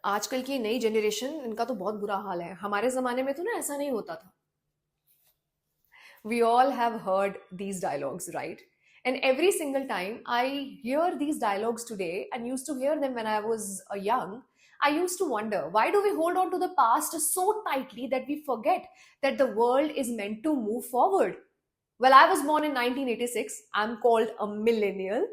आजकल की नई जनरेशन इनका तो बहुत बुरा हाल है। हमारे ज़माने में तो ना ऐसा नहीं होता था। We all have heard these dialogues, right? And every single time I hear these dialogues today and used to hear them when I was young, I used to wonder, why do we hold on to the past so tightly that we forget that the world is meant to move forward? Well, I was born in 1986. I'm called a millennial.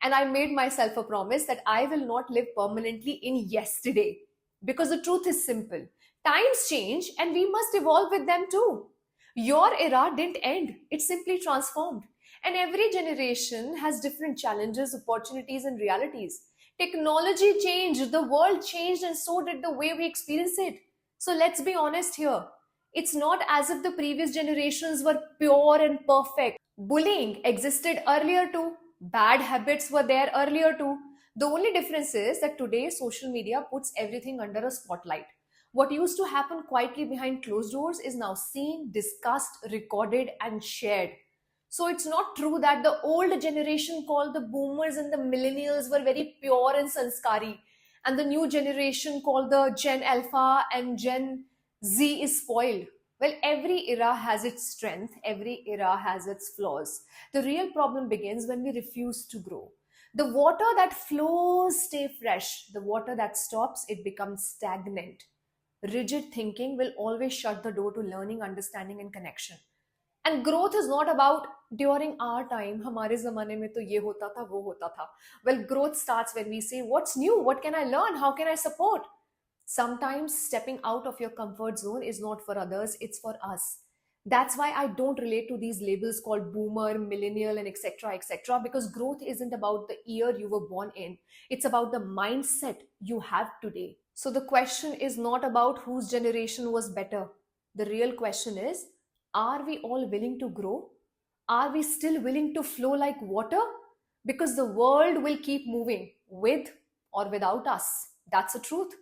And I made myself a promise that I will not live permanently in yesterday. Because the truth is simple, times change and we must evolve with them too. Your era didn't end, it simply transformed. And every generation has different challenges, opportunities, and realities. Technology changed, the world changed, and so did the way we experience it. So let's be honest here. It's not as if the previous generations were pure and perfect. Bullying existed earlier too. Bad habits were there earlier too. The only difference is that today social media puts everything under a spotlight. What used to happen quietly behind closed doors is now seen, discussed, recorded, and shared. So it's not true that the old generation called the boomers and the millennials were very pure and sanskari, and the new generation called the Gen Alpha and Gen Z is spoiled. Well, every era has its strength, every era has its flaws. The real problem begins when we refuse to grow. The water that flows stay fresh. The water that stops, it becomes stagnant. Rigid thinking will always shut the door to learning, understanding, and connection. And growth is not about during our time, हमारे ज़माने में तो ये होता था, वो होता था. Well, growth starts when we say, what's new? What can I learn? How can I support? Sometimes stepping out of your comfort zone is not for others, it's for us. That's why I don't relate to these labels called boomer, millennial, and etc., because growth isn't about the year you were born in. It's about the mindset you have today. So the question is not about whose generation was better. The real question is, are we all willing to grow? Are we still willing to flow like water? Because the world will keep moving with or without us. That's the truth.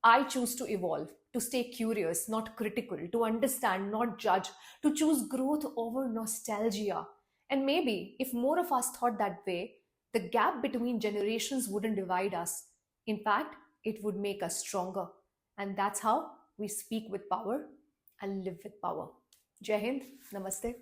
I choose to evolve, to stay curious, not critical, to understand, not judge, to choose growth over nostalgia. And maybe if more of us thought that way, the gap between generations wouldn't divide us. In fact, it would make us stronger. And that's how we speak with power and live with power. Jai Hind, Namaste.